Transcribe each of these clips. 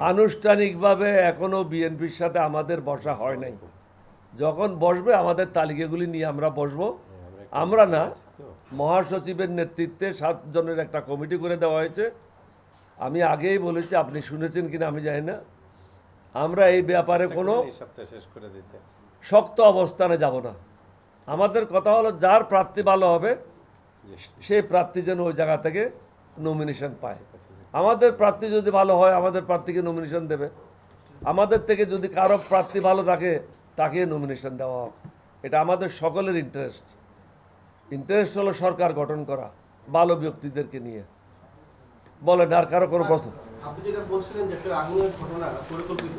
আনুষ্ঠানিকভাবে এখনো বিএনপির সাথে আমাদের বসা হয় নাই। যখন বসবে আমাদের তালিকাগুলি নিয়ে আমরা বসবো। আমরা না, মহাসচিবের নেতৃত্বে 7 জনের একটা কমিটি করে দেওয়া হয়েছে। আমি আগেই বলেছি, আপনি শুনেছেন কিনা আমি জানি না, আমরা এই ব্যাপারে কোনো শক্ত অবস্থানে যাব না। আমাদের কথা হলো যার প্রার্থী ভালো হবে সেই প্রার্থী যেন ওই জায়গা থেকে নমিনেশন পায়। আমাদের প্রার্থী যদি ভালো হয় আমাদের প্রার্থীকে নমিনেশন দেবে, আমাদের থেকে যদি কারো প্রার্থী ভালো থাকে তাকে নমিনেশন দেওয়া হবে। এটা আমাদের সকলের ইন্টারেস্ট হলো সরকার গঠন করা ভালো ব্যক্তিদেরকে নিয়ে। বলেন আর কারো কোনো প্রশ্ন? আপনি যেটা বলছিলেন যে আগুনের ঘটনা পরিকল্পিত,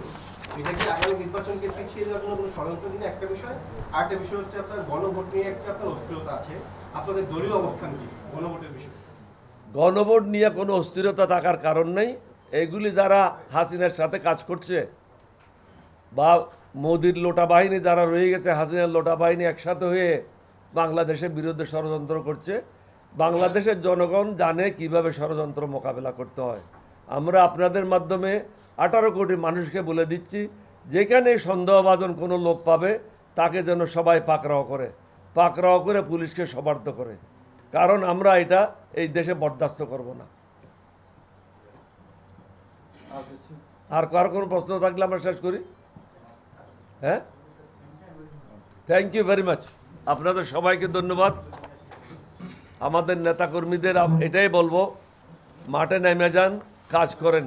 এটা কি আগামী নির্বাচনকে পিছিয়ে যাওয়ার জন্য কোনো ষড়যন্ত্র কিনা একটা বিষয়, আরেকটা বিষয় হচ্ছে আপনার গণভোট নিয়ে একটা আপনার অস্থিরতা আছে, আপনাদের দলীয় অবস্থান কি গণভোটের বিষয়ে? গণভোট নিয়ে কোনো অস্থিরতা থাকার কারণ নেই। এগুলি যারা হাসিনার সাথে কাজ করছে বা মোদির লোটা বাহিনী যারা রয়ে গেছে, হাসিনার লোটা বাহিনী একসাথে হয়ে বাংলাদেশের বিরুদ্ধে ষড়যন্ত্র করছে। বাংলাদেশের জনগণ জানে কিভাবে ষড়যন্ত্র মোকাবেলা করতে হয়। আমরা আপনাদের মাধ্যমে 18 কোটি মানুষকে বলে দিচ্ছি, যেখানে সন্দেহভাজন কোনো লোক পাবে তাকে যেন সবাই পাকড়াও করে পুলিশকে সবার্থ করে। কারণ আমরা এটা এই দেশে বরদাস্ত করব না। আর কার কোনো প্রশ্ন থাকলে আমরা শেষ করি। হ্যাঁ, থ্যাংক ইউ ভেরি মাচ। আপনাদের সবাইকে ধন্যবাদ। আমাদের নেতাকর্মীদের এটাই বলবো, মাঠে নেমে যান, কাজ করেন,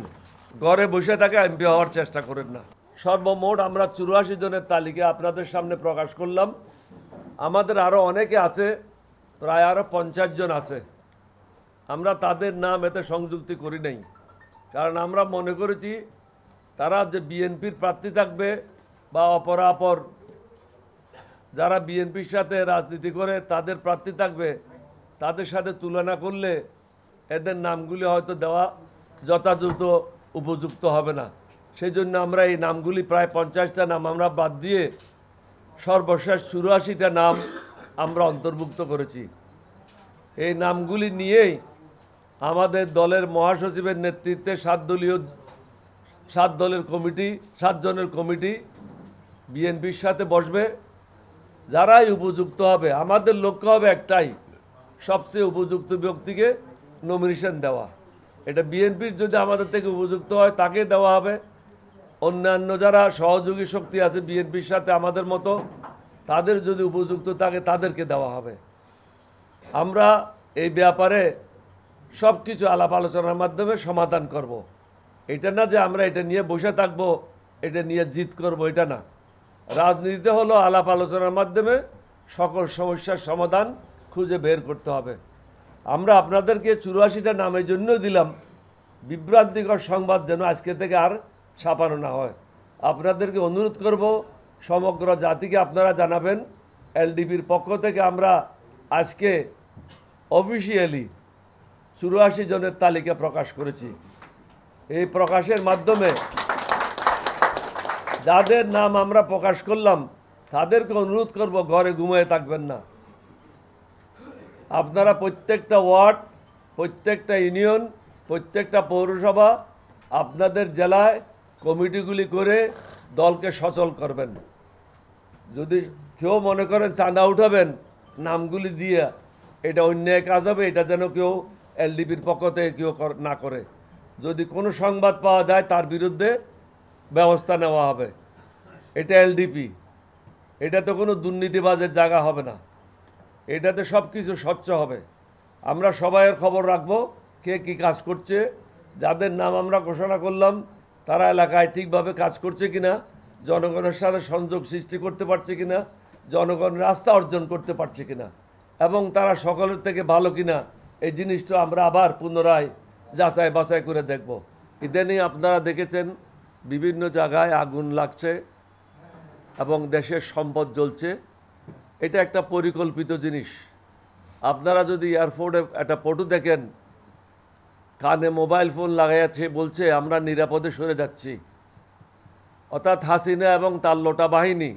ঘরে বসে থাকে এমপি হওয়ার চেষ্টা করেন না। সর্বমোট আমরা 84 জনের তালিকা আপনাদের সামনে প্রকাশ করলাম। আমাদের আরও অনেকে আছে, প্রায় আরও 50 জন আছে। আমরা তাদের নাম এতে সংযুক্তি করি নাই, কারণ আমরা মনে করেছি তারা যে বিএনপির প্রার্থী থাকবে বা অপরাপর যারা বিএনপির সাথে রাজনীতি করে তাদের প্রার্থী থাকবে, তাদের সাথে তুলনা করলে এদের নামগুলি হয়তো দেওয়া যথাযথ উপযুক্ত হবে না। সেই জন্য আমরা এই নামগুলি প্রায় 50টা নাম আমরা বাদ দিয়ে সর্বশেষ 84টা নাম আমরা অন্তর্ভুক্ত করেছি। এই নামগুলি নিয়েই আমাদের দলের মহাসচিবের নেতৃত্বে 7 জনের কমিটি বিএনপির সাথে বসবে। যারাই উপযুক্ত হবে, আমাদের লক্ষ্য হবে একটাই, সবচেয়ে উপযুক্ত ব্যক্তিকে নমিনেশন দেওয়া। এটা বিএনপির যদি আমাদের থেকে উপযুক্ত হয় তাকে দেওয়া হবে। অন্যান্য যারা সহযোগী শক্তি আছে বিএনপির সাথে আমাদের মতো, তাদের যদি উপযুক্ত থাকে তাদেরকে দেওয়া হবে। আমরা এই ব্যাপারে সব কিছু আলাপ আলোচনার মাধ্যমে সমাধান করব। এটা না যে আমরা এটা নিয়ে বসে থাকবো, এটা নিয়ে জিত করব, এটা না। রাজনীতিতে হলো আলাপ আলোচনার মাধ্যমে সকল সমস্যার সমাধান খুঁজে বের করতে হবে। আমরা আপনাদেরকে 84টা নামের জন্য দিলাম, বিভ্রান্তিকর সংবাদ যেন আজকে থেকে আর ছাপানো না হয়। আপনাদেরকে অনুরোধ করব, সমগ্র জাতিকে আপনারা জানাবেন, এলডিপির পক্ষ থেকে আমরা আজকে অফিসিয়ালি 84 জনের তালিকা প্রকাশ করেছি। এই প্রকাশের মাধ্যমে যাদের নাম আমরা প্রকাশ করলাম তাদেরকে অনুরোধ করব, ঘরে ঘুমিয়ে থাকবেন না। আপনারা প্রত্যেকটা ওয়ার্ড, প্রত্যেকটা ইউনিয়ন, প্রত্যেকটা পৌরসভা, আপনাদের জেলায় কমিটিগুলি করে দলকে সচল করবেন। যদি কেউ মনে করেন চাঁদা উঠাবেন নামগুলি দিয়ে, এটা অন্যায় কাজ হবে। এটা যেন কেউ এলডিপির পক্ষ থেকে কেউ না করে। যদি কোনো সংবাদ পাওয়া যায় তার বিরুদ্ধে ব্যবস্থা নেওয়া হবে। এটা এলডিপি, এটাতে কোনো দুর্নীতিবাজের জায়গা হবে না। এটাতে সব কিছু স্বচ্ছ হবে। আমরা সবাইয়ের খবর রাখবো, কে কী কাজ করছে। যাদের নাম আমরা ঘোষণা করলাম তারা এলাকায় ঠিকভাবে কাজ করছে কিনা, জনগণের সাথে সংযোগ সৃষ্টি করতে পারছে কিনা, জনগণের আস্থা অর্জন করতে পারছে কিনা, এবং তারা সকলের থেকে ভালো কিনা, এই জিনিসটা আমরা আবার পুনরায় যাচাই বাছাই করে দেখব। ইদানিং আপনারা দেখেছেন বিভিন্ন জায়গায় আগুন লাগছে এবং দেশের সম্পদ জ্বলছে। এটা একটা পরিকল্পিত জিনিস। আপনারা যদি এয়ারপোর্টে একটা ফটো দেখেন, কানে মোবাইল ফোন লাগাইছে, বলছে আমরা নিরাপদে সরে যাচ্ছি। অর্থাৎ হাসিনা এবং তার লোটা বাহিনী,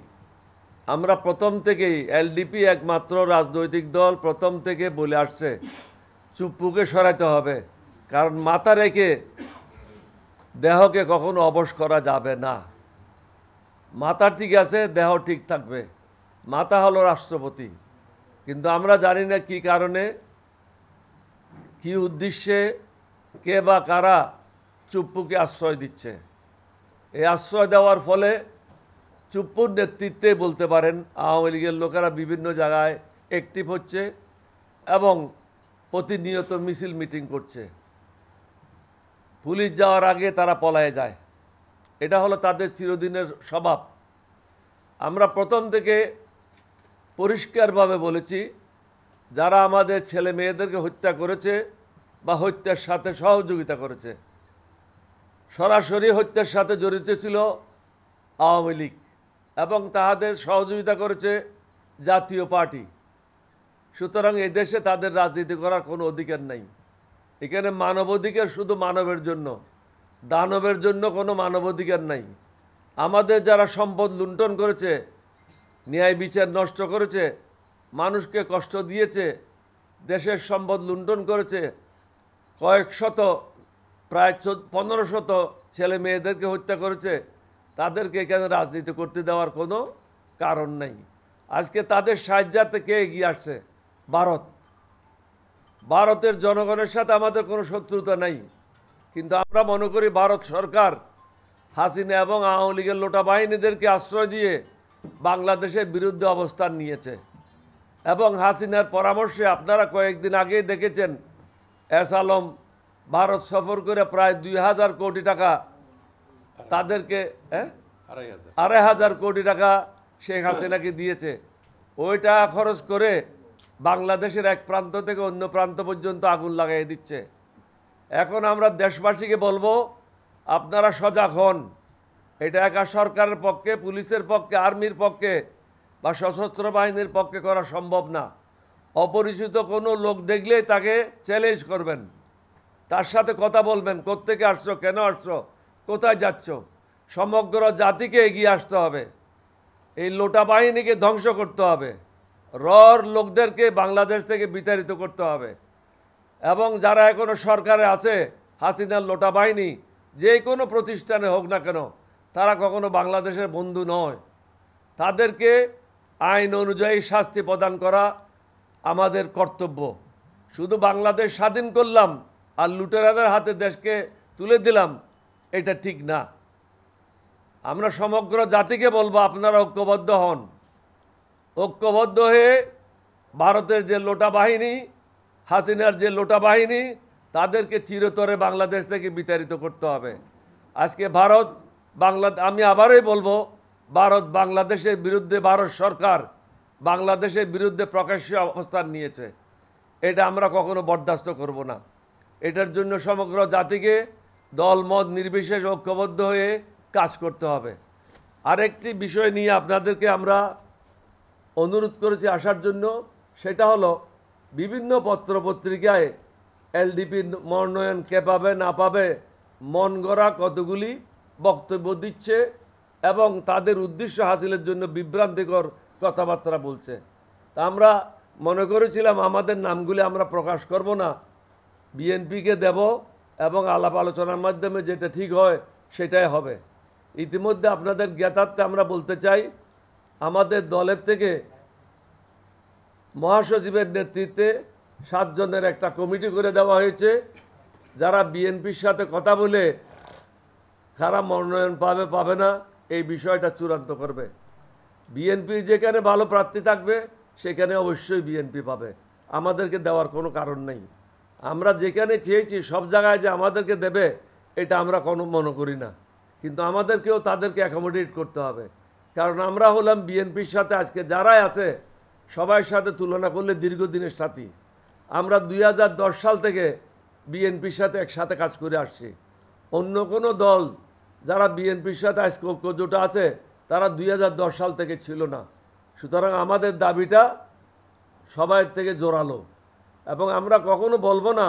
আমরা প্রথম থেকেই, এলডিপি একমাত্র রাজনৈতিক দল প্রথম থেকে বলে আসছে চুপ্পুকে সরাইতে হবে। কারণ মাথা রেখে দেহকে কখনো অবশ করা যাবে না। মাথা ঠিক আছে, দেহ ঠিক থাকবে। মাথা হলো রাষ্ট্রপতি, কিন্তু আমরা জানি না কি কারণে, কি উদ্দেশ্যে, কে বা কারা চুপ্পুকে আশ্রয় দিচ্ছে। এই আশ্রয় দেওয়ার ফলে চুপ্পুর নেতৃত্বে বলতে পারেন আওয়ামী লীগের লোকেরা বিভিন্ন জায়গায় অ্যাক্টিভ হচ্ছে এবং প্রতিনিয়ত মিছিল মিটিং করছে। পুলিশ যাওয়ার আগে তারা পলায়ে যায়। এটা হলো তাদের চিরদিনের স্বভাব। আমরা প্রথম থেকে পরিষ্কারভাবে বলেছি, যারা আমাদের ছেলে মেয়েদেরকে হত্যা করেছে বা হত্যার সাথে সহযোগিতা করেছে, সরাসরি হত্যার সাথে জড়িত ছিল আওয়ামী লীগ এবং তাদের সহযোগিতা করেছে জাতীয় পার্টি। সুতরাং এই দেশে তাদের রাজনীতি করার কোনো অধিকার নাই। এখানে মানবাধিকার শুধু মানবের জন্য, দানবের জন্য কোনো মানবাধিকার নাই। আমাদের যারা সম্পদ লুণ্ঠন করেছে, ন্যায় বিচার নষ্ট করেছে, মানুষকে কষ্ট দিয়েছে, দেশের সম্পদ লুণ্ঠন করেছে, কয়েক শত প্রায় 1500 ছেলে মেয়েদেরকে হত্যা করেছে, তাদেরকে এখানে রাজনীতি করতে দেওয়ার কোনো কারণ নেই। আজকে তাদের সাহায্যার্থে কে এগিয়ে আসছে? ভারত। ভারতের জনগণের সাথে আমাদের কোনো শত্রুতা নাই, কিন্তু আমরা মনে করি ভারত সরকার হাসিনা এবং আওয়ামী লীগের লোটা বাহিনীদেরকে আশ্রয় দিয়ে বাংলাদেশের বিরুদ্ধে অবস্থান নিয়েছে এবং হাসিনার পরামর্শে আপনারা কয়েকদিন আগেই দেখেছেন এস আলম ভারত সফর করে প্রায় 2000 কোটি টাকা তাদেরকে 2500 কোটি টাকা শেখ হাসিনাকে দিয়েছে। ওই টাকা খরচ করে বাংলাদেশের এক প্রান্ত থেকে অন্য প্রান্ত পর্যন্ত আগুন লাগাই দিচ্ছে। এখন আমরা দেশবাসীকে বলবো, আপনারা সজাগ হন। এটা একা সরকারের পক্ষে, পুলিশের পক্ষে, আর্মির পক্ষে বা সশস্ত্র বাহিনীর পক্ষে করা সম্ভব না। অপরিচিত কোনো লোক দেখলেই তাকে চ্যালেঞ্জ করবেন, তার সাথে কথা বলবেন, কোত্থেকে আসছো, কেন আসছো, কোথায় যাচ্ছ। সমগ্র জাতিকে এগিয়ে আসতে হবে, এই লোটা বাহিনীকে ধ্বংস করতে হবে, রর লোকদেরকে বাংলাদেশ থেকে বিতাড়িত করতে হবে এবং যারা এখনো সরকারে আছে, হাসিনার লোটা বাহিনী যে কোনো প্রতিষ্ঠানে হোক না কেন, তারা কখনো বাংলাদেশের বন্ধু নয়। তাদেরকে আইন অনুযায়ী শাস্তি প্রদান করা আমাদের কর্তব্য। শুধু বাংলাদেশ স্বাধীন করলাম আর লুটেরাদের হাতে দেশকে তুলে দিলাম, এটা ঠিক না। আমরা সমগ্র জাতিকে বলবো, আপনারা ঐক্যবদ্ধ হন। ঐক্যবদ্ধ হয়ে ভারতের যে লোটা বাহিনী, হাসিনার যে লোটা বাহিনী, তাদেরকে চিরতরে বাংলাদেশ থেকে বিতাড়িত করতে হবে। আজকে ভারত আমি আবারই বলবো, ভারত বাংলাদেশের বিরুদ্ধে, ভারত সরকার বাংলাদেশের বিরুদ্ধে প্রকাশ্য অবস্থান নিয়েছে। এটা আমরা কখনো বরদাস্ত করব না। এটার জন্য সমগ্র জাতিকে দল মত নির্বিশেষে ঐক্যবদ্ধ হয়ে কাজ করতে হবে। আরেকটি বিষয় নিয়ে আপনাদেরকে আমরা অনুরোধ করেছি আসার জন্য, সেটা হলো বিভিন্ন পত্রপত্রিকায় এলডিপি মনোনয়ন কে পাবে না পাবে মন গড়া কতগুলি বক্তব্য দিচ্ছে এবং তাদের উদ্দেশ্য হাসিলের জন্য বিভ্রান্তিকর কথাবার্তা বলছে। তা আমরা মনে করেছিলাম আমাদের নামগুলি আমরা প্রকাশ করব না, বিএনপিকে দেব এবং আলাপ আলোচনার মাধ্যমে যেটা ঠিক হয় সেটাই হবে। ইতিমধ্যে আপনাদের জ্ঞাতার্থে আমরা বলতে চাই, আমাদের দলের থেকে মহাসচিবের নেতৃত্বে 7 জনের একটা কমিটি করে দেওয়া হয়েছে, যারা বিএনপির সাথে কথা বলে কারা মনোনয়ন পাবে পাবে না এই বিষয়টা চূড়ান্ত করবে। বিএনপি যেখানে ভালো প্রার্থী থাকবে সেখানে অবশ্যই বিএনপি পাবে, আমাদেরকে দেওয়ার কোনো কারণ নেই। আমরা যেখানে চেয়েছি সব জায়গায় যে আমাদেরকে দেবে এটা আমরা কোনো মনে করি না, কিন্তু আমাদেরকেও তাদেরকে অ্যাকোমোডেট করতে হবে। কারণ আমরা হলাম বিএনপির সাথে আজকে যারাই আছে সবার সাথে তুলনা করলে দীর্ঘদিনের সাথী। আমরা 2010 সাল থেকে বিএনপির সাথে একসাথে কাজ করে আসছি। অন্য কোনো দল যারা বিএনপির সাথে আজকে ঐক্যজোট আছে তারা 2010 সাল থেকে ছিল না। সুতরাং আমাদের দাবিটা সবার থেকে জোরালো এবং আমরা কখনো বলবো না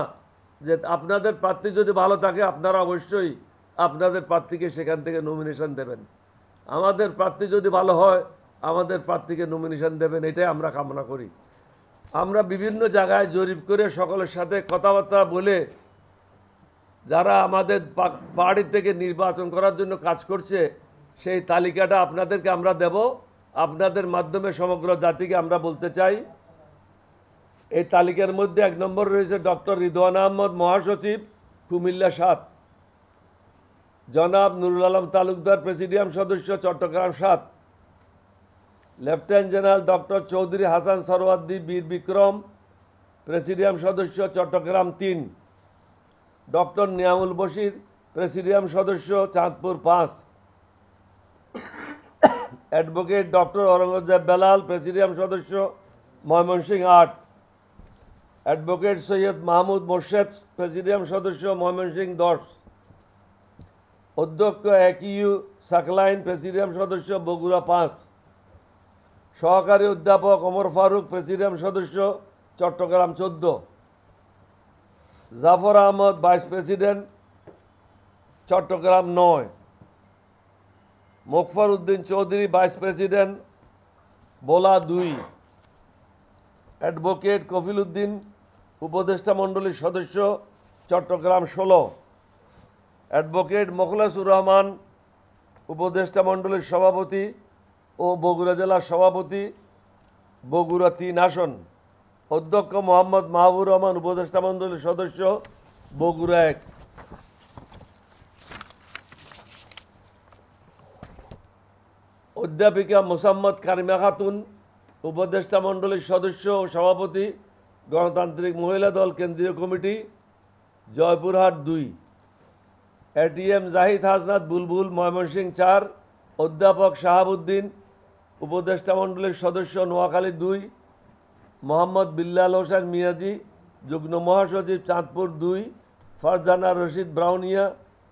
যে আপনাদের প্রার্থী যদি ভালো থাকে আপনারা অবশ্যই আপনাদের প্রার্থীকে সেখান থেকে নমিনেশন দেবেন। আমাদের প্রার্থী যদি ভালো হয় আমাদের প্রার্থীকে নমিনেশন দেবেন, এটাই আমরা কামনা করি। আমরা বিভিন্ন জায়গায় জরিপ করে সকলের সাথে কথাবার্তা বলে যারা আমাদের পার্টি থেকে নির্বাচন করার জন্য কাজ করছে সেই তালিকাটা আপনাদেরকে আমরা দেব। আপনাদের মাধ্যমে সমগ্র জাতিকে আমরা বলতে চাই, এই তালিকার মধ্যে 1 নম্বর রয়েছে ডক্টর রিদওয়ান আহমদ, মহাসচিব, কুমিল্লা 7। জনাব নুরুল আলম তালুকদার, প্রেসিডিয়াম সদস্য, Chattogram 7। Lieutenant general doctor Chowdhury Hasan Sarwardi, Bir Bikram, presidium সদস্য, চট্টগ্রাম 3। ডক্টর নিয়ামুল বশির, প্রেসিডিয়াম সদস্য, Chandpur 5। Advocate doctor Aurangzeb Belal, presidium সদস্য, ময়মনসিংহ 8। অ্যাডভোকেট সৈয়দ মাহমুদ মোর্শেদ, প্রেসিডিয়াম সদস্য, ময়মনসিংহ 10। অধ্যক্ষ একইউ সাকলাইন, প্রেসিডিয়াম সদস্য, বগুড়া 5। সহকারী অধ্যাপক ওমর ফারুক, প্রেসিডিয়াম সদস্য, Chattogram 14। Jafar Ahmad, vice president, Chattogram 9। Mokfor Uddin Chowdhury, vice president, Bhola 2। Advocate Kafil Uddin, উপদেষ্টা মণ্ডলীর সদস্য, চট্টগ্রাম 16। অ্যাডভোকেট মোখলেসুর রহমান, উপদেষ্টা মণ্ডলীর সভাপতি ও বগুড়া জেলার সভাপতি, বগুড়া 3 আসন। অধ্যক্ষ মোহাম্মদ মাহবুর রহমান, উপদেষ্টা মণ্ডলীর সদস্য, বগুড়া 1। অধ্যাপিকা মোসাম্মদ কারিমা খাতুন, উপদেষ্টা মণ্ডলীর সদস্য ও সভাপতি, গণতান্ত্রিক মহিলা দল কেন্দ্রীয় কমিটি, জয়পুরহাট 2। এটিএম জাহিদ হাসনাত বুলবুল, ময়মনসিংহ 4। অধ্যাপক শাহাবুদ্দিন, উপদেষ্টা মণ্ডলীর সদস্য, নোয়াখালী 2। মোহাম্মদ বিল্লাল হোসেন মিয়াজি, যুগ্ম মহাসচিব, চাঁদপুর 2। ফারজানা রশিদ ব্রাউনিয়া,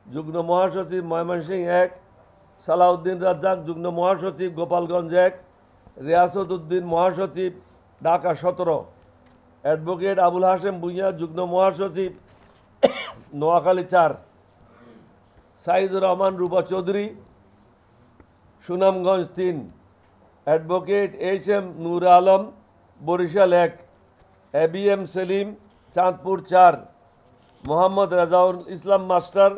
যুগ্ম মহাসচিব, ময়মনসিংহ 1। সালাউদ্দিন রাজ্জাক, যুগ্ম মহাসচিব, গোপালগঞ্জ 1। রিয়াসত উদ্দিন, মহাসচিব, ঢাকা 17। অ্যাডভোকেট আবুল হাশেম ভূঁইয়া, যুগ্ম মহাসচিব, Noakhali 4। Saidur Rahman Rupa Chowdhury, Sunamganj 3। Advocate H M. Nur Alam, Barishal 1। ABM Selim, Chandpur 4। Mohammad Rezaul Islam master,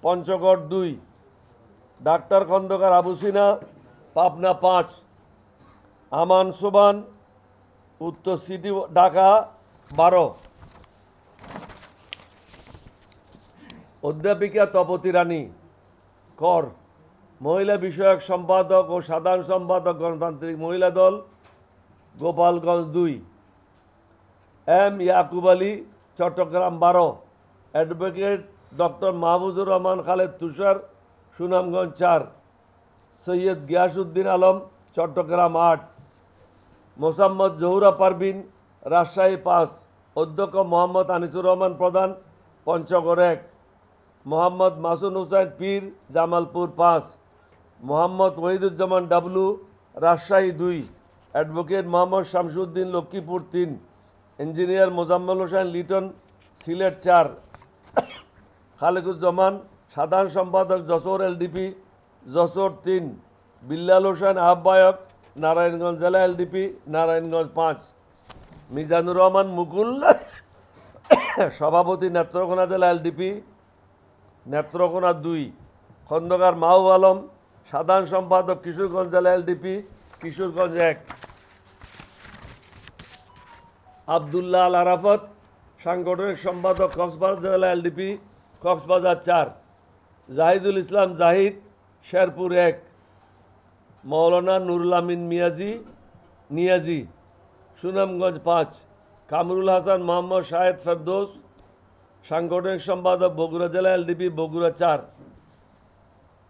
Panchagarh 2। Doctor Khondokar Abu Sina, Pabna 5। Aman Soban, উত্তর সিটি, ঢাকা 12। অধ্যাপিকা তপতী রানী কর, মহিলা বিষয়ক সম্পাদক ও সাধারণ সম্পাদক, গণতান্ত্রিক মহিলা দল, Gopalganj 2। M Yakub Ali, Chattogram 12। Advocate doctor Mahfuzur Rahman Khaled Tushar, Sunamganj 4। Syed Giasuddin Alam, Chattogram 8। Mosammat Jahura Parvin, Rajshahi 5। অধ্যক্ষ মোহাম্মদ আনিসুর রহমান প্রধান, পঞ্চগড় 1। মোহাম্মদ মাসুদ হুসাইন পীর, জামালপুর 5। মোহাম্মদ ওহিদুজ্জামান ডাবলু, রাজশাহী 2। অ্যাডভোকেট মোহাম্মদ শামসুদ্দিন, লক্ষ্মীপুর 3। ইঞ্জিনিয়ার মোজাম্মেল হোসেন লিটন, সিলেট 4। খালেকুজ্জামান, সাধারণ সম্পাদক, যশোর এলডিপি, যশোর 3। বিল্লাল হোসেন, আহ্বায়ক, নারায়ণগঞ্জ জেলা এলডিপি, নারায়ণগঞ্জ 5। মিজানুর রহমান মুকুল, সভাপতি, নেত্রকোনা জেলা এলডিপি, নেত্রকোনা 2। খন্দকার মাহবুব আলম, সাধারণ সম্পাদক, কিশোরগঞ্জ জেলা এলডিপি, কিশোরগঞ্জ 1। আবদুল্লাহ আল আরাফত, সাংগঠনিক সম্পাদক, কক্সবাজার জেলা এলডিপি, কক্সবাজার 4। জাহিদুল ইসলাম জাহিদ, শেরপুর 1। মৌলানা নুরুল আমিন নিয়াজি, সুনামগঞ্জ 5। কামরুল হাসান মোহাম্মদ শাহেদ ফেরদৌস, সাংগঠনিক সম্পাদক, বগুড়া জেলা এলডিপি, বগুড়া 4।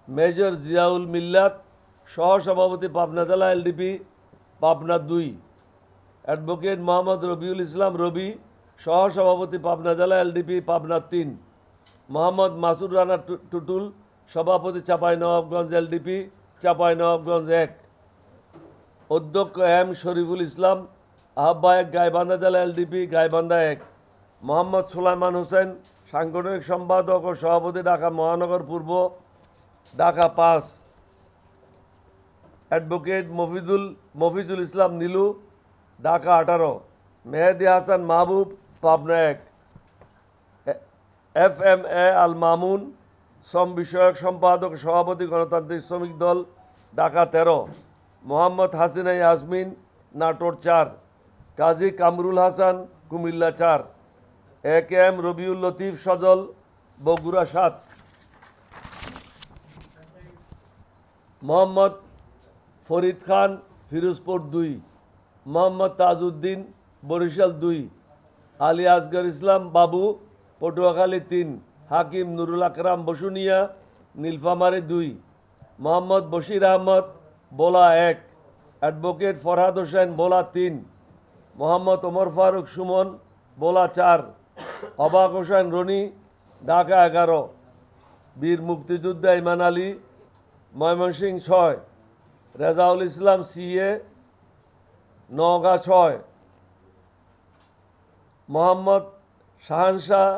মেজর জিয়াউল মিল্লাত, সহসভাপতি, পাবনা জেলা এলডিপি, পাবনা 2। অ্যাডভোকেট মোহাম্মদ রবিউল ইসলাম রবি, সহসভাপতি, পাবনা জেলা এলডিপি, পাবনা 3। মোহাম্মদ মাসুদ রানা টুটুল, সভাপতি, চাঁপাইনবাবগঞ্জ এলডিপি, চাঁপাইনবাবগঞ্জ 1। অধ্যক্ষ এম শরীফুল ইসলাম, আহ্বায়ক, গাইবান্ধা জেলা এলডিপি, গাইবান্ধা 1। মোহাম্মদ সুলাইমান হোসেন, সাংগঠনিক সম্পাদক ও সভাপতি, ঢাকা মহানগর পূর্ব, ঢাকা 5। অ্যাডভোকেট মফিজুল ইসলাম নীলু, ঢাকা 18। মেহেদি হাসান মাহবুব, পাবনা 1। FMA আল মামুন, শ্রম বিষয়ক সম্পাদক সভাপতি, গণতান্ত্রিক শ্রমিক দল, ঢাকা 13। মোহাম্মদ হাসিনা ইয়াসমিন, নাটোর 4। কাজী কামরুল হাসান, কুমিল্লা 4। AKM রবিউল লতিফ সজল, বগুড়া 7। মোহাম্মদ ফরিদ খান, ফিরোজপুর 2। মোহাম্মদ তাজউদ্দিন, বরিশাল 2। আলী আসগর ইসলাম বাবু, পটুয়াখালী 3। হাকিম নুরুল আকরাম বসুনিয়া, নীলফামারী 2। মোহাম্মদ বশির আহমদ, বোলা 1। অ্যাডভোকেট ফরহাদ হোসেন, বোলা 3। মোহাম্মদ ওমর ফারুক সুমন, বোলা 4। অবাক হোসেন রনি, ঢাকা 11। বীর মুক্তিযোদ্ধা ইমান আলী, ময়মনসিংহ 6। রেজাউল ইসলাম CA, নওগাঁ 6। মোহাম্মদ শাহানশাহ,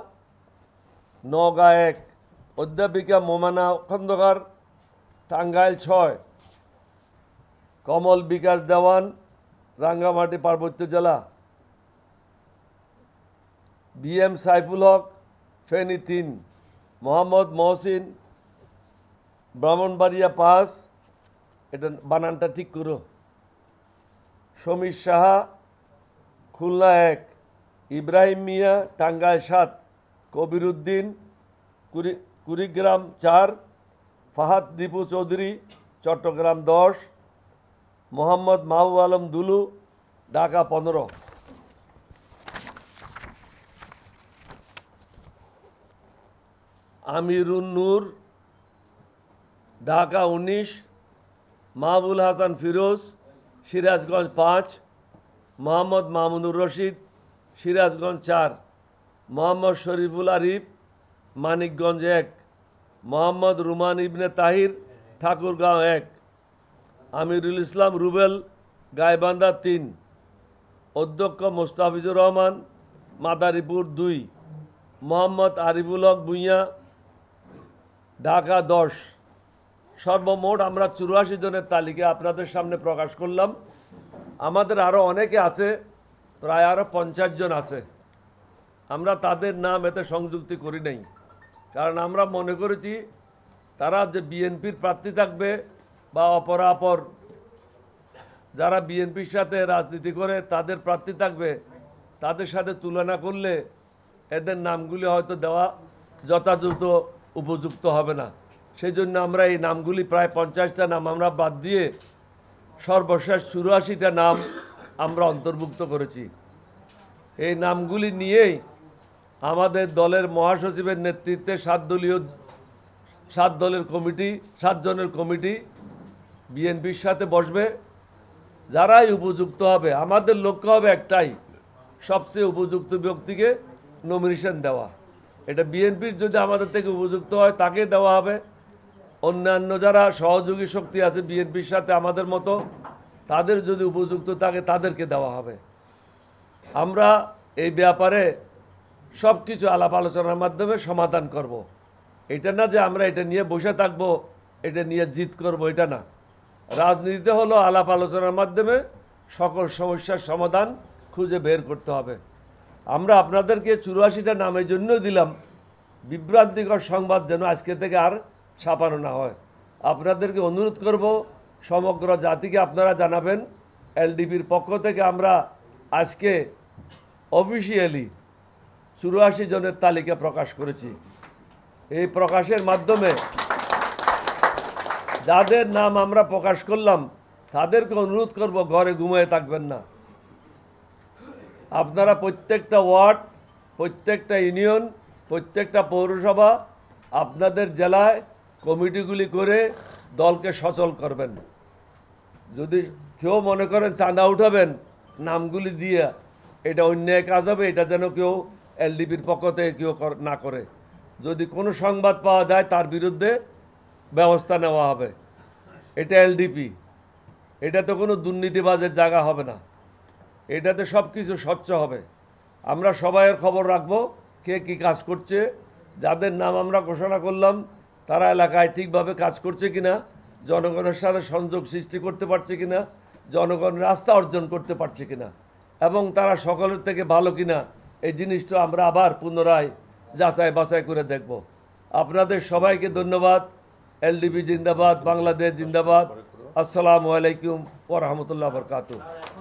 নওগাঁ 1। অধ্যাপিকা মোমানা খন্দকার, টাঙ্গাইল 6। কমল বিকাশ দেওয়ান, রাঙ্গামাটি পার্বত্য জেলা। BM সাইফুল হক, ফেনী 3। মোহাম্মদ মহসিন, ব্রাহ্মণবাড়িয়া 5। এটা বানানটা ঠিক করো। সমীর সাহা, খুলনা 1। ইব্রাহিম মিয়া, টাঙ্গাইল 7। কবির উদ্দিন, কুড়িগ্রাম 4। ফাহাদ দীপু চৌধুরী, চট্টগ্রাম 10। মোহাম্মদ মাহু আলম দুলু, ঢাকা 15। আমিরুন নূর, ঢাকা 19। মাহবুল হাসান ফিরোজ, সিরাজগঞ্জ 5। মোহাম্মদ মামুনুর রশিদ, সিরাজগঞ্জ 4। মোহাম্মদ শরীফুল আরিফ, মানিকগঞ্জ 1। মোহাম্মদ রুমান ইবনে তাহির, ঠাকুরগাঁও 1। আমিরুল ইসলাম রুবেল, গাইবান্ধা 3। অধ্যক্ষ মোস্তাফিজুর রহমান, মাদারীপুর 2। মোহাম্মদ আরিফুল হক ভূঁইয়া, ঢাকা 10। সর্বমোট আমরা 84 জনের তালিকা আপনাদের সামনে প্রকাশ করলাম। আমাদের আরও অনেকে আছে, প্রায় আরও 50 জন আছে। আমরা তাদের নাম এতে সংযুক্তি করি নাই, কারণ আমরা মনে করেছি তারা যে বিএনপির প্রার্থী থাকবে বা অপরাপর যারা বিএনপির সাথে রাজনীতি করে তাদের প্রার্থী থাকবে, তাদের সাথে তুলনা করলে এদের নামগুলি হয়তো দেওয়া যথাযথ উপযুক্ত হবে না। সেই জন্য আমরা এই নামগুলি প্রায় 50টা নাম আমরা বাদ দিয়ে সর্বশেষ 84টা নাম আমরা অন্তর্ভুক্ত করেছি। এই নামগুলি নিয়েই আমাদের দলের মহাসচিবের নেতৃত্বে 7 দলের কমিটি, 7 জনের কমিটি বিএনপির সাথে বসবে। যারাই উপযুক্ত হবে, আমাদের লক্ষ্য হবে একটাই, সবচেয়ে উপযুক্ত ব্যক্তিকে নমিনেশন দেওয়া। এটা বিএনপির যদি আমাদের থেকে উপযুক্ত হয় তাকে দেওয়া হবে। অন্যান্য যারা সহযোগী শক্তি আছে বিএনপির সাথে আমাদের মতো, তাদের যদি উপযুক্ত থাকে তাদেরকে দেওয়া হবে। আমরা এই ব্যাপারে সব কিছু আলাপ আলোচনার মাধ্যমে সমাধান করব। এটা না যে আমরা এটা নিয়ে বসে থাকবো, এটা নিয়ে জিত করব, এটা না। রাজনীতিতে হলো আলাপ আলোচনার মাধ্যমে সকল সমস্যার সমাধান খুঁজে বের করতে হবে। আমরা আপনাদেরকে 84টা নামের জন্য দিলাম, বিভ্রান্তিকর সংবাদ যেন আজকে থেকে আর ছাপানো না হয়। আপনাদেরকে অনুরোধ করব, সমগ্র জাতিকে আপনারা জানাবেন, এলডিপির পক্ষ থেকে আমরা আজকে অফিসিয়ালি 84 জনের তালিকা প্রকাশ করেছি। এই প্রকাশের মাধ্যমে যাদের নাম আমরা প্রকাশ করলাম তাদেরকে অনুরোধ করব, ঘরে ঘুমিয়ে থাকবেন না। আপনারা প্রত্যেকটা ওয়ার্ড, প্রত্যেকটা ইউনিয়ন, প্রত্যেকটা পৌরসভা, আপনাদের জেলায় কমিটিগুলি করে দলকে সচল করবেন। যদি কেউ মনে করেন চাঁদা উঠাবেন নামগুলি দিয়ে, এটা অন্যায় কাজ হবে, এটা যেন কেউ এলডিপির পক্ষ থেকে কেউ না করে। যদি কোনো সংবাদ পাওয়া যায় তার বিরুদ্ধে ব্যবস্থা নেওয়া হবে। এটা এলডিপি, এটাতে কোনো দুর্নীতিবাজের জায়গা হবে না, এটাতে সব কিছু স্বচ্ছ হবে। আমরা সবাইয়ের খবর রাখবো, কে কী কাজ করছে। যাদের নাম আমরা ঘোষণা করলাম তারা এলাকায় ঠিকভাবে কাজ করছে কিনা, জনগণের সাথে সংযোগ সৃষ্টি করতে পারছে কিনা, জনগণের আস্থা অর্জন করতে পারছে কিনা, এবং তারা সকলের থেকে ভালো কিনা, এই জিনিসটা আমরা আবার পুনরায় যাচাই বাছাই করে দেখব। আপনাদের সবাইকে ধন্যবাদ। এলডিপি জিন্দাবাদ, বাংলাদেশ জিন্দাবাদ। আসসালামু আলাইকুম ওয়া রাহমাতুল্লাহি ওয়া বারাকাতুহু।